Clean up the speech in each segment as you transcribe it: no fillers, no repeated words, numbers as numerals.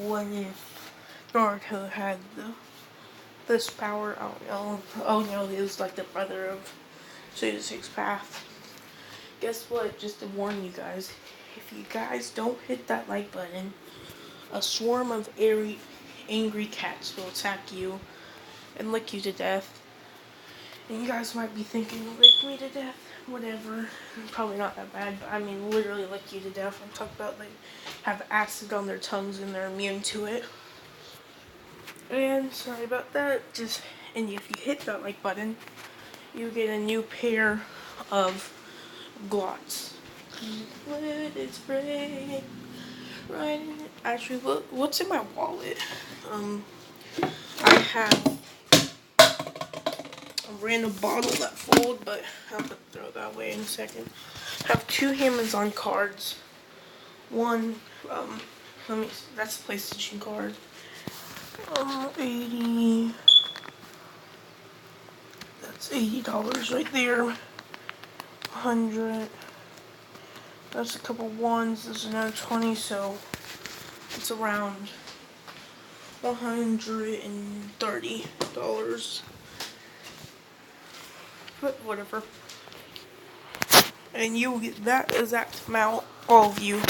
what if Naruto had this power? I don't know. Oh no, he was like the brother of Sage Six Path. Guess what? Just to warn you guys, if you guys don't hit that like button, a swarm of angry cats will attack you and lick you to death. And you guys might be thinking, lick me to death? Whatever. Probably not that bad, but I mean literally lick you to death. I'm talking about they have acid on their tongues and they're immune to it. And sorry about that. And if you hit that like button, you get a new pair of glots. Let it spray right in it. Actually, what's in my wallet? I have a random bottle that fold, but I'll have to throw that away in a second. I have 2 Amazon cards. One, that's a PlayStation card. 80. That's $80 right there. 100. That's a couple ones. There's another 20, so it's around $130. But whatever. And you will get that exact amount, all of you,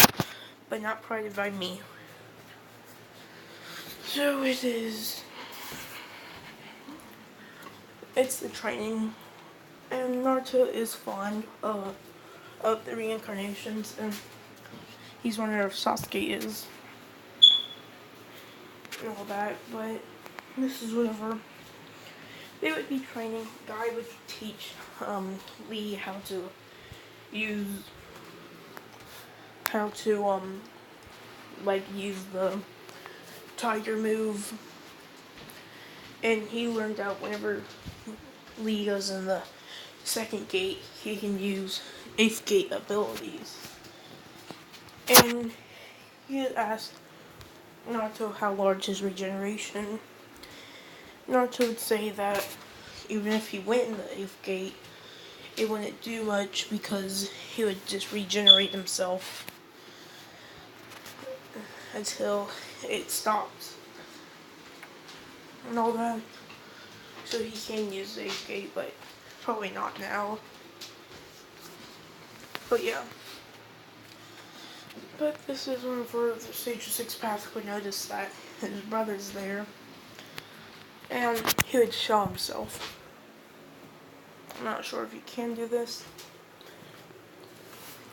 but not provided by me. So it is. It's the training. And Naruto is fond of the reincarnations, and he's wondering if Sasuke is. And all that, but this is whatever. They would be training. Guy would teach Lee how to use use the tiger move, and he learned out whenever Lee goes in the second gate, he can use 8th gate abilities. And he had asked Naruto how large his regeneration. Naruto would say that even if he went in the 8th gate, it wouldn't do much because he would just regenerate himself until it stops and all that. So he can use the 8th gate, but probably not now. But yeah. But this is whenever the Sage of Six Path would notice that his brother's there, and he would show himself. I'm not sure if he can do this.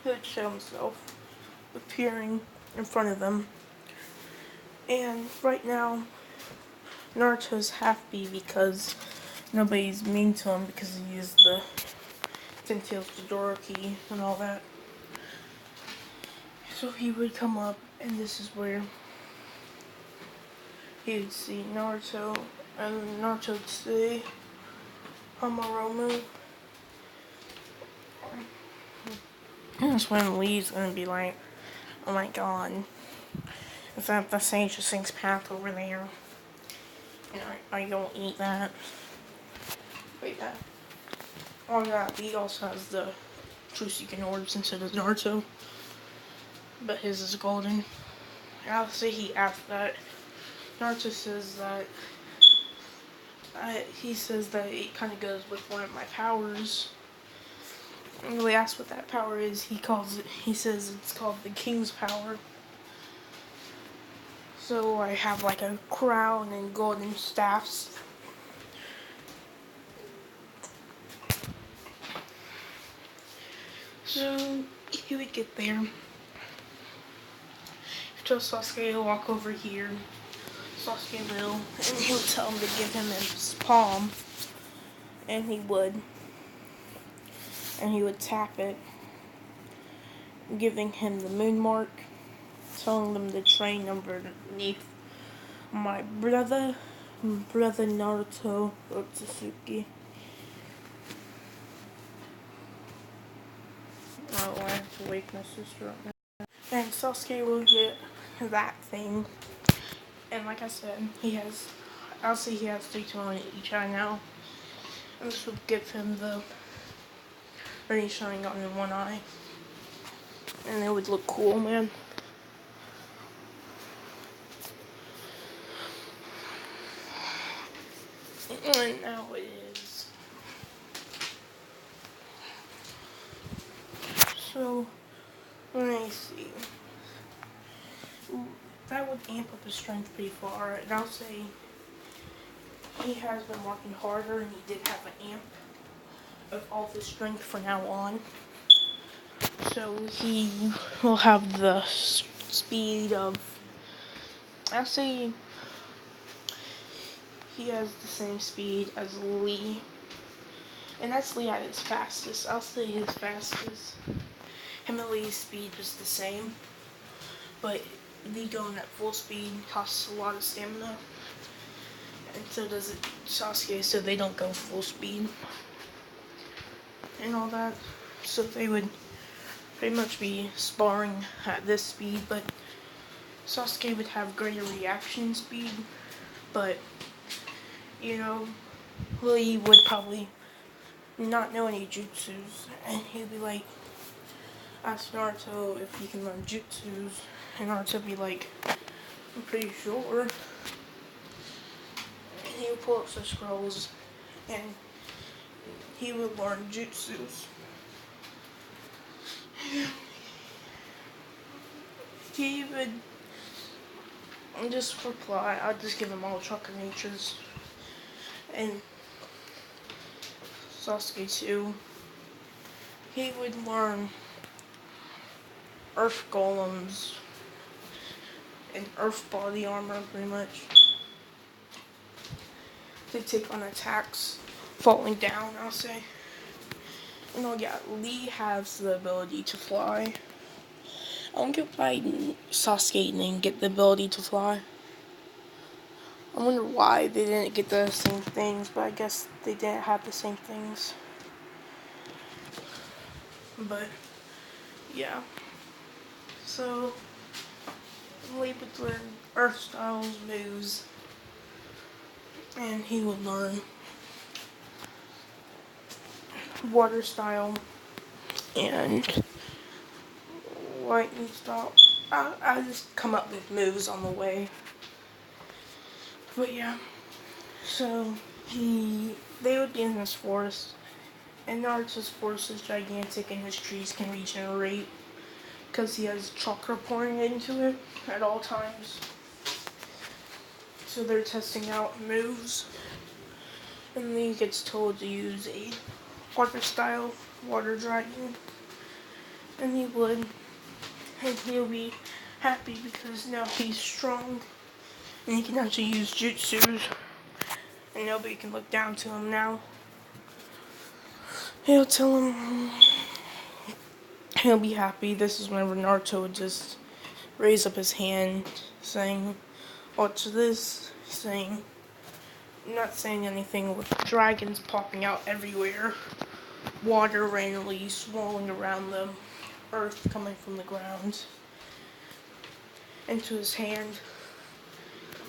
He would show himself, appearing in front of them. And right now, Naruto's happy because nobody's mean to him because he used the Ten Tails Todoroki and all that. So he would come up, and this is where he would see Naruto, and Naruto would say, Hamaromu. And that's when Lee's gonna be like, oh my god, is that the Sage of Six Path over there? And are you gonna eat that? Wait, that. Oh yeah, Lee also has the True Seeking Orbs instead of Naruto, but his is golden. I'll say he asked that. Naruto says that he says that it kind of goes with one of my powers. And when we asked what that power is, he says it's called the King's Power. So I have like a crown and golden staffs. So he would get there. Tell Sasuke to walk over here. Sasuke will, and he would tell him to give him his palm, and he would. And he would tap it, giving him the moon mark, telling them to train underneath my brother Naruto Otsutsuki. Oh, I have to wake my sister up now. And Sasuke will get that thing. And like I said, I'll say he has 3 on each eye now. And this will give him the Rain Sharingan in one eye. And it would look cool, man. And now it is. So, let me see. Ooh, that would amp up his strength pretty far. And I'll say he has been working harder and he did have an amp of all of his strength from now on. So he will have the speed of, I'll say he has the same speed as Lee. And that's Lee at his fastest. I'll say his fastest. Him and Lee's speed was the same. But Lee going at full speed costs a lot of stamina. And so does Sasuke, so they don't go full speed. And all that. So they would pretty much be sparring at this speed, but Sasuke would have greater reaction speed. But, you know, Lee would probably not know any jutsus, and he'd be like, ask Naruto if he can learn jutsus, and Naruto would be like, I'm pretty sure. And he would pull up some scrolls, and he would learn jutsus. He would just reply, I'd just give him all chakra natures, and Sasuke too. He would learn earth golems and earth body armor pretty much. They take on attacks falling down, I'll say. And oh yeah, Lee has the ability to fly. I don't get why Sasuke didn't get the ability to fly. I wonder why they didn't get the same things, but I guess they didn't have the same things. But, yeah. So, Lee would learn Earth Styles moves, and he would learn Water Style, and Lightning Style. I just come up with moves on the way. But yeah, so they would be in this forest, and Naruto's forest is gigantic, and his trees can regenerate because he has chakra pouring into it at all times. So they're testing out moves, and Lee gets told to use a water style water dragon, and he would, and he'll be happy because now he's strong. And he can actually use jutsus, and nobody can look down to him now. He'll tell him, he'll be happy. This is whenever Naruto would just raise up his hand, saying, watch this, saying, not saying anything with dragons popping out everywhere, water randomly swirling around them, earth coming from the ground into his hand,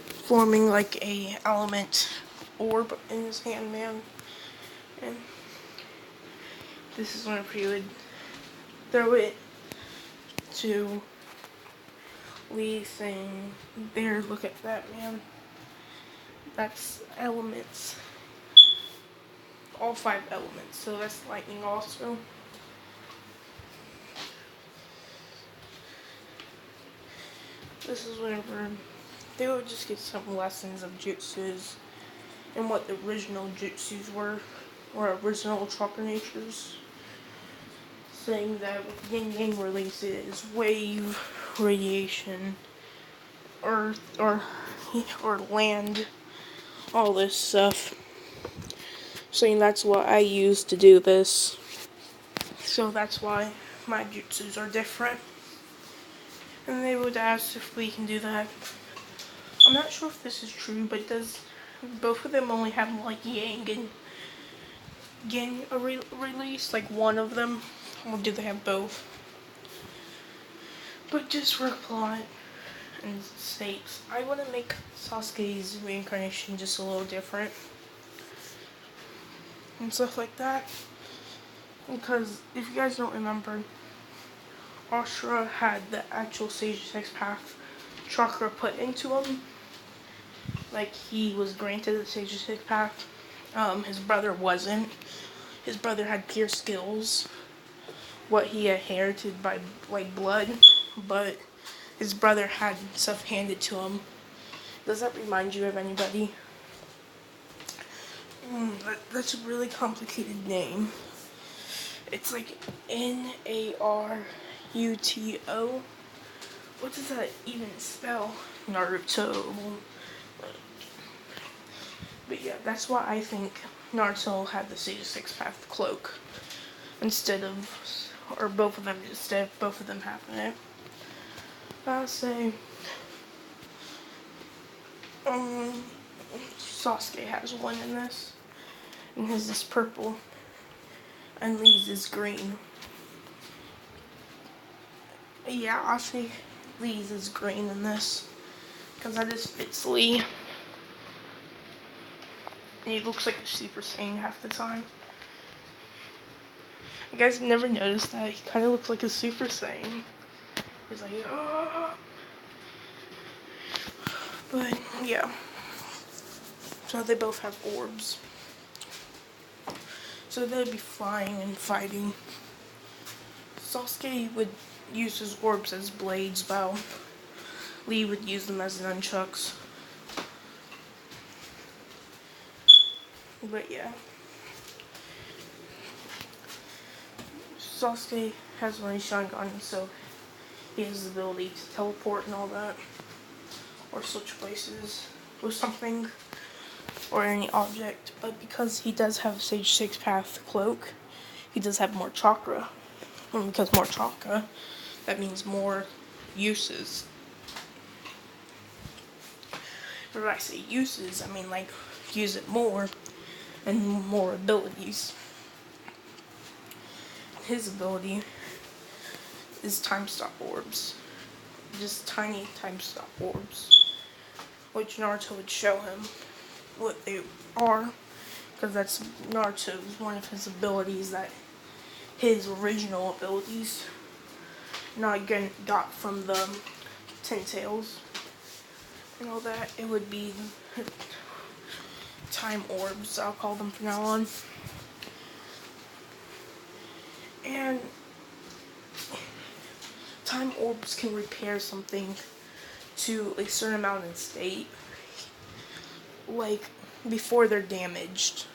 forming like a element orb in his hand, man. And this is whenever he would throw it to Lee, saying, there, look at that, man. That's elements. All 5 elements, so that's lightning also. This is whenever they would just get some lessons of jutsus and what the original jutsus were, or original chakra natures. Saying that with yin yang releases, wave, radiation, earth, or land, all this stuff. Saying that's what I use to do this. So that's why my jutsus are different. And they would ask if we can do that. I'm not sure if this is true, but does both of them only have like yang and yin release? Like one of them? Or do they have both? But just for a plot and sakes, I want to make Sasuke's reincarnation just a little different. And stuff like that. Because if you guys don't remember, Ashura had the actual Sage 6 Path chakra put into him. Like he was granted the Sage 6 Path. His brother wasn't. His brother had pure skills, what he inherited by like blood, but his brother had stuff handed to him. Does that remind you of anybody? That's a really complicated name. It's like Naruto. What does that even spell? Naruto. But yeah, that's why I think Naruto had the Sage 6 Path cloak. Instead of, or both of them, instead of both of them having it. I'll say, Sasuke has one in this. And his is purple. And Lee's is green. Yeah, I'll say Lee's is green in this. Because that just fits Lee. And he looks like a Super Saiyan half the time. You guys never noticed that? He kind of looks like a Super Saiyan. He's like, oh. But, yeah. So they both have orbs. So they'd be flying and fighting. Sasuke would use his orbs as blades, while Lee would use them as nunchucks. But yeah. Sasuke has one Sharingan, so he has the ability to teleport and all that. Or switch places with something. Or any object. But because he does have Sage 6 Path cloak, he does have more chakra. And because more chakra, that means more uses. But when I say uses, I mean like use it more and more abilities. His ability is time stop orbs. Just tiny time stop orbs. Which Naruto would show him what they are. Because that's Naruto's one of his abilities, that his original abilities. Not again got from the Ten Tails and all that. It would be time orbs, I'll call them from now on. And time orbs can repair something to a certain amount in state, like before they're damaged,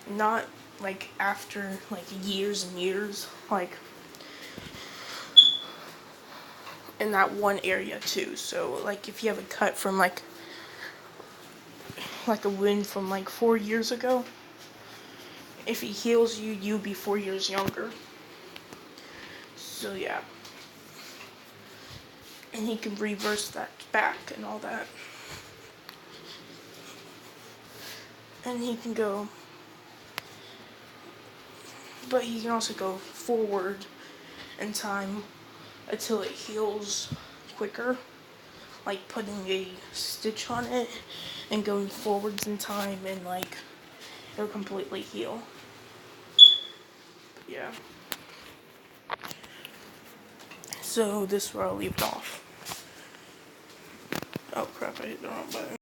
not like after like years and years, like in that one area too. So like if you have a cut from like a wound from like 4 years ago, if he heals you, you'll be 4 years younger. So yeah. And he can reverse that back and all that. And he can go, but he can also go forward in time until it heals quicker. Like putting a stitch on it and going forwards in time, and like it'll completely heal. But yeah. So this is where I'll leave it off. Oh crap, I hit the wrong button.